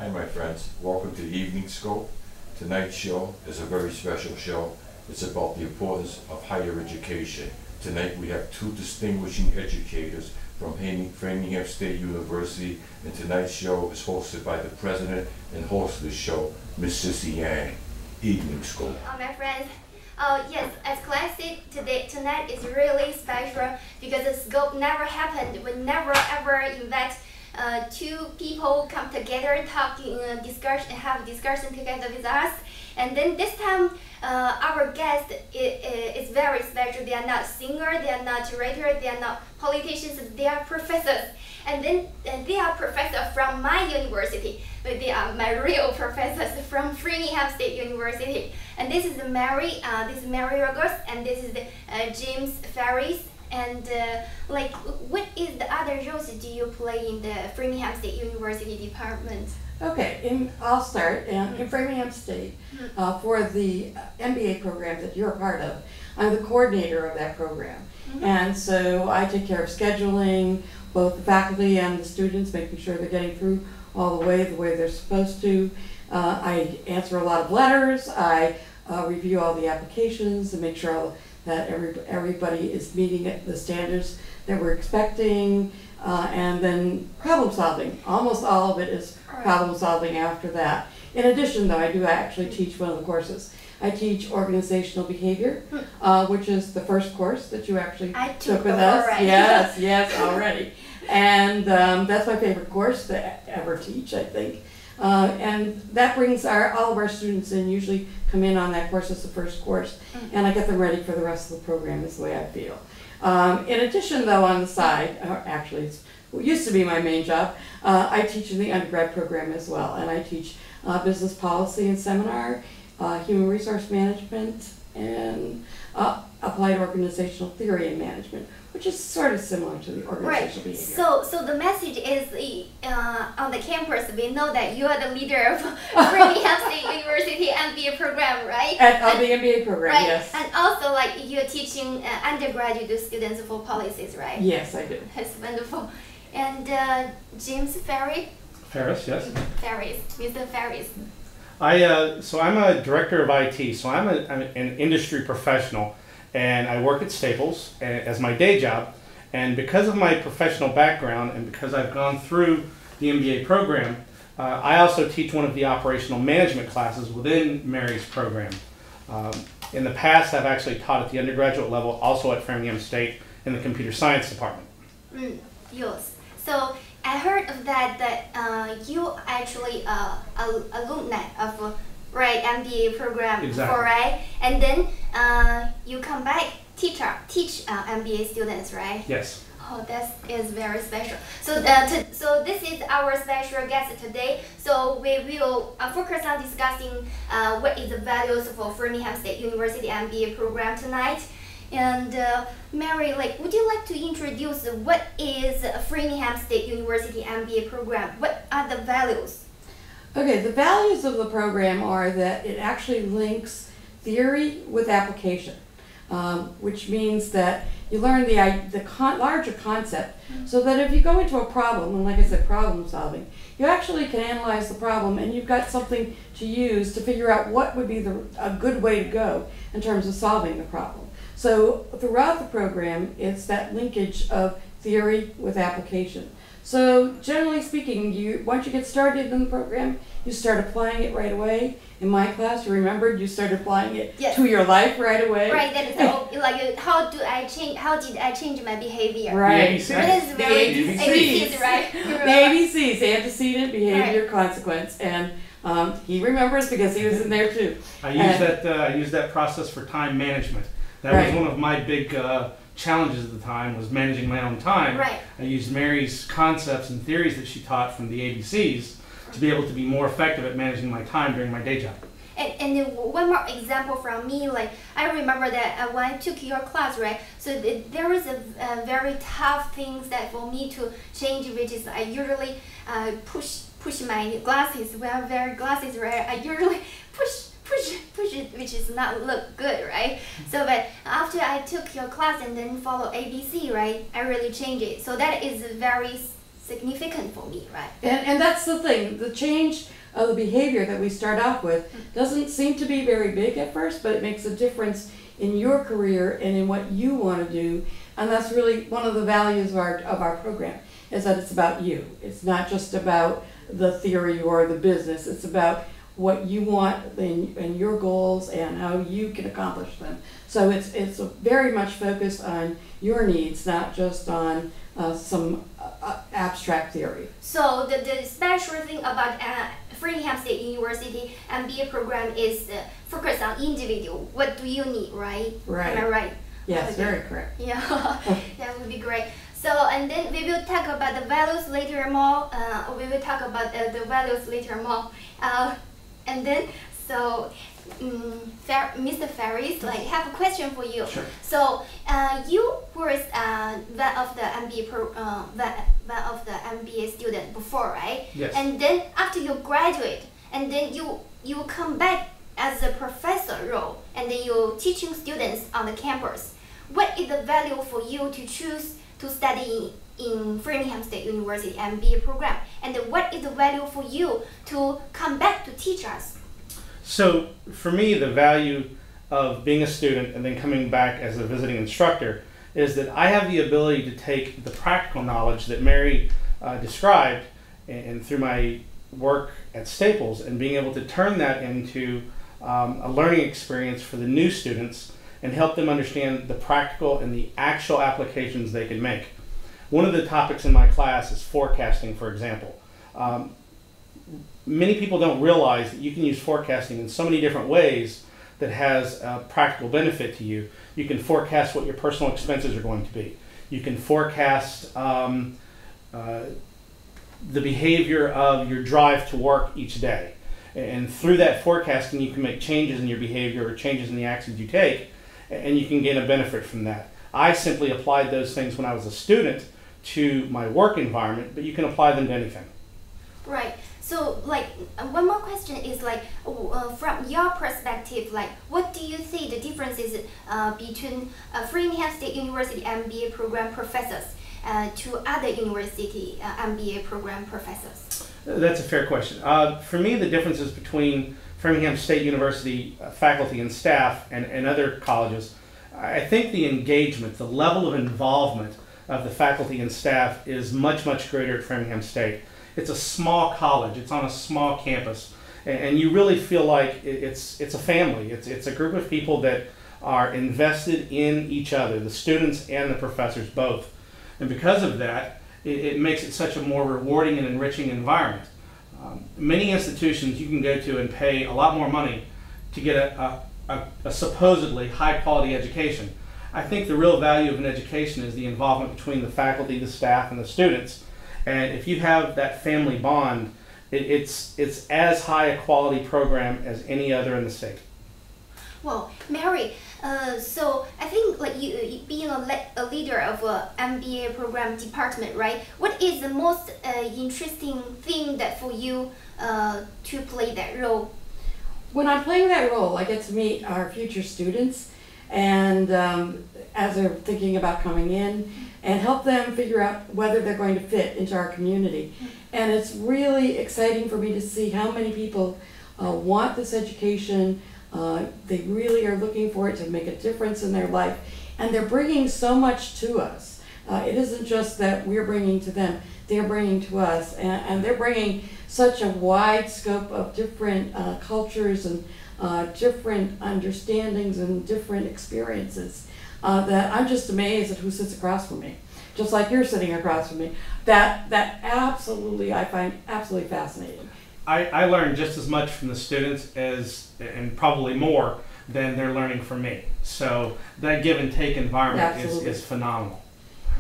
Hi my friends, welcome to the Evening Scope. Tonight's show is a very special show. It's about the importance of higher education. Tonight we have two distinguishing educators from Framingham State University, and tonight's show is hosted by the president and host of the show, Miss Sissy Yang. Evening Scope. My friends, yes, as class said, tonight is really special because the scope never happened. We never ever invite two people come together, talking, have a discussion together with us. And then this time, our guest is very special. They are not singers, they are not writers, they are not politicians, they are professors. And then they are professors from my university, but they are my real professors from Framingham State University. And this is Mary Rogers, and this is James Ferris. And what is the other roles do you play in the Framingham State University department? Okay, I'll start. In Framingham State, for the MBA program that you're a part of, I'm the coordinator of that program. And so I take care of scheduling both the faculty and the students, making sure they're getting through all the way they're supposed to. I answer a lot of letters. I review all the applications and make sure that everybody is meeting the standards that we're expecting, and then problem solving. Almost all of it is problem solving after that. In addition, though, I do actually teach one of the courses. I teach organizational behavior, which is the first course that you actually took with us. Already. Yes, already. And that's my favorite course to ever teach, I think. And that brings all of our students in, usually come in on that course as the first course, and I get them ready for the rest of the program is the way I feel. In addition, though, on the side, actually it used to be my main job, I teach in the undergrad program as well, and I teach business policy and seminar, human resource management, and applied organizational theory and management, which is sort of similar to the organizational behavior. So the message is on the campus, we know that you are the leader of Framingham State University MBA program, right? Of the MBA program, right. Yes. And also, you're teaching undergraduate students for policies, right? Yes, I do. That's wonderful. And James Ferris, yes. Ferris, Mr. Ferris. So I'm a director of IT, so I'm an industry professional, and I work at Staples as my day job. And because of my professional background and because I've gone through the MBA program, I also teach one of the operational management classes within Mary's program. In the past, I've actually taught at the undergraduate level, also at Framingham State in the computer science department. Yes. So I heard of that you actually alumni of MBA program before, right? And then you come back teach MBA students, right? Yes. Oh, that is very special. So so this is our special guest today. So we will focus on discussing what is the values for Framingham State University MBA program tonight. And Mary, would you like to introduce what is Framingham State University MBA program? What are the values? Okay, the values of the program are that it actually links theory with application, which means that you learn the larger concept, so that if you go into a problem, and like I said, problem solving, you actually can analyze the problem, and you've got something to use to figure out what would be a good way to go in terms of solving the problem. So throughout the program, it's that linkage of theory with application. So generally speaking, once you get started in the program, you start applying it right away. In my class, you remembered you started applying it to your life right away. Right. That is how did I change my behavior? Right. That is very ABCs, right? The ABCs: antecedent, behavior, consequence, and he remembers because he was in there too. I used that process for time management. That was one of my big challenges at the time, was managing my own time. Right. I used Mary's concepts and theories that she taught from the ABCs to be able to be more effective at managing my time during my day job. And then one more example from me, I remember that when I took your class, right? So there was a very tough things that for me to change, which is I usually push my glasses. When I wear glasses, right? I usually push it, which is not look good, right? So, but after I took your class and then follow ABC, right? I really changed it. So that is very significant for me, right? And that's the thing, the change of the behavior that we start off with doesn't seem to be very big at first, but it makes a difference in your career and in what you want to do. And that's really one of the values of our program, is that it's about you. It's not just about the theory or the business. It's about what you want and your goals and how you can accomplish them. So it's very much focused on your needs, not just on some abstract theory. So the special thing about Framingham State University MBA program is focused on individual. What do you need, right? Right. Am I right? Yes, Okay. very correct. Yeah, that would be great. So, and then we will talk about the values later more. We will talk about the values later more. And then, so, Mr. Ferris, like, have a question for you. Sure. So, you were one of the MBA student before, right? Yes. And then after you graduate, and then you come back as a professor role, and then you're teaching students on the campus. What is the value for you to choose to study in Framingham State University MBA program? And then what is the value for you to come back to teach us? So for me, the value of being a student and then coming back as a visiting instructor is that I have the ability to take the practical knowledge that Mary described and through my work at Staples and being able to turn that into a learning experience for the new students and help them understand the practical and the actual applications they can make. One of the topics in my class is forecasting, for example. Many people don't realize that you can use forecasting in so many different ways that has a practical benefit to you. You can forecast what your personal expenses are going to be. You can forecast the behavior of your drive to work each day. And through that forecasting, you can make changes in your behavior or changes in the actions you take, and you can gain a benefit from that. I simply applied those things when I was a student to my work environment, but you can apply them to anything. Right. So, like, one more question is, like, from your perspective, like, what do you see the differences between Framingham State University MBA program professors to other university MBA program professors? That's a fair question. For me, the differences between Framingham State University faculty and staff and other colleges, I think the engagement, the level of involvement of the faculty and staff is much, much greater at Framingham State. It's a small college, it's on a small campus, and you really feel like it's a family. It's a group of people that are invested in each other, the students and the professors both. And because of that, it makes it such a more rewarding and enriching environment. Many institutions you can go to and pay a lot more money to get a supposedly high quality education. I think the real value of an education is the involvement between the faculty, the staff, and the students. And if you have that family bond, it's as high a quality program as any other in the state. Well, Mary, so I think like you being a leader of a MBA program department, right? What is the most interesting thing that for you to play that role? When I'm playing that role, I get to meet our future students, and as they're thinking about coming in, and help them figure out whether they're going to fit into our community. And it's really exciting for me to see how many people want this education. They really are looking for it to make a difference in their life, and they're bringing so much to us. It isn't just that we're bringing to them, they're bringing to us, and they're bringing such a wide scope of different cultures and different understandings and different experiences that I'm just amazed at who sits across from me, just like you're sitting across from me. That absolutely, I find absolutely fascinating. I learn just as much from the students as, and probably more, than they're learning from me. So that give and take environment is phenomenal.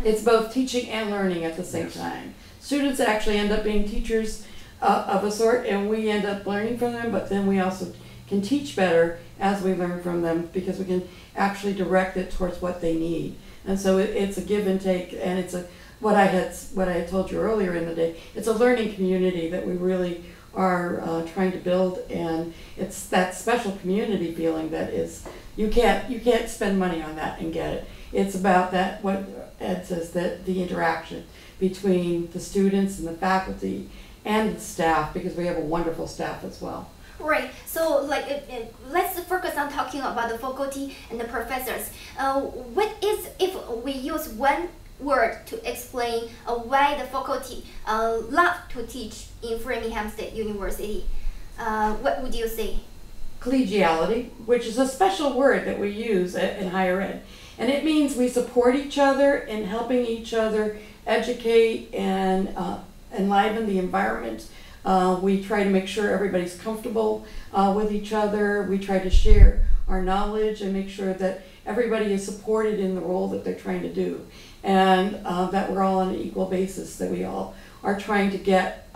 It's both teaching and learning at the same time. Students actually end up being teachers of a sort, and we end up learning from them, but then we also can teach better as we learn from them, because we can actually direct it towards what they need. And so it's a give and take, and it's what I had told you earlier in the day. It's a learning community that we really are trying to build, and it's that special community feeling that is you can't spend money on that and get it. It's about that, what Ed says, that the interaction between the students and the faculty and the staff, because we have a wonderful staff as well. Right. So, like, let's focus on talking about the faculty and the professors. What is, if we use one word to explain why the faculty love to teach in Framingham State University, what would you say? Collegiality, which is a special word that we use in higher ed. And it means we support each other in helping each other educate and enliven the environment. We try to make sure everybody's comfortable with each other. We try to share our knowledge and make sure that everybody is supported in the role that they're trying to do. And that we're all on an equal basis, that we all are trying to get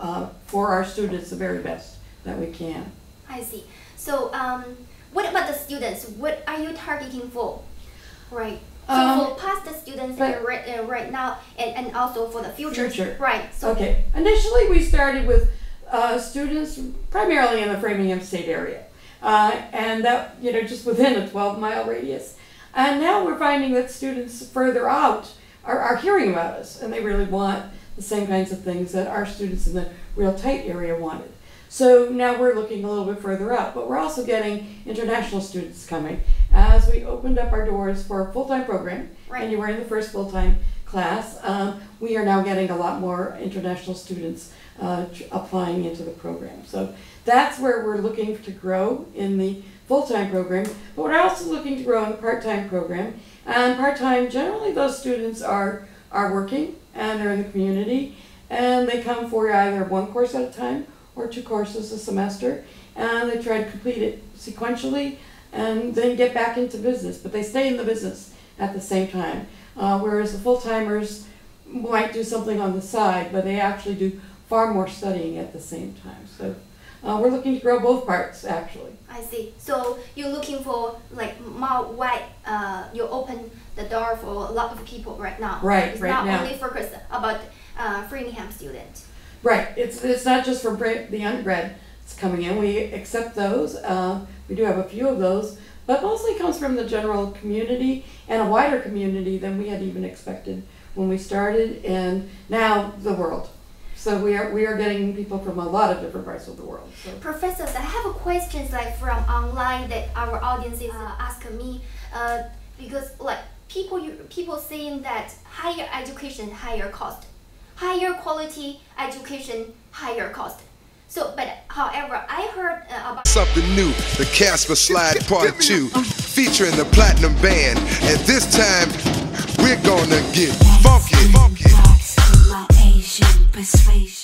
for our students the very best that we can. I see. So what about the students? What are you targeting for? Right. So for past students right now and also for the future. Right. So okay. Initially we started with students primarily in the Framingham State area. And that, you know, just within a 12-mile radius. And now we're finding that students further out are hearing about us, and they really want the same kinds of things that our students in the real tight area wanted. So now we're looking a little bit further out, but we're also getting international students coming. As we opened up our doors for a full-time program, and you were in the first full-time class, we are now getting a lot more international students applying into the program. So that's where we're looking to grow in the full-time program, but we're also looking to grow in the part-time program. And part-time, generally those students are working and they're in the community, and they come for either one course at a time or 2 courses a semester, and they try to complete it sequentially and then get back into business, but they stay in the business at the same time. Whereas the full-timers might do something on the side, but they actually do far more studying at the same time. So we're looking to grow both parts, actually. I see. So you're looking for like more wide, you open the door for a lot of people right now. Right, it's right not now. only focused about Framingham students. Right. It's not just for the undergrad that's coming in. We accept those. We do have a few of those, but mostly comes from the general community and a wider community than we had even expected when we started, and now the world. So we are getting people from a lot of different parts of the world. So. Professors, I have questions like from online that our audience is asking me, because like people saying that higher education, higher cost, higher quality education, higher cost. So, but however, I heard about something new, the Casper Slide Part 2, featuring the Platinum Band, and this time we're gonna get funky. Asian persuasion.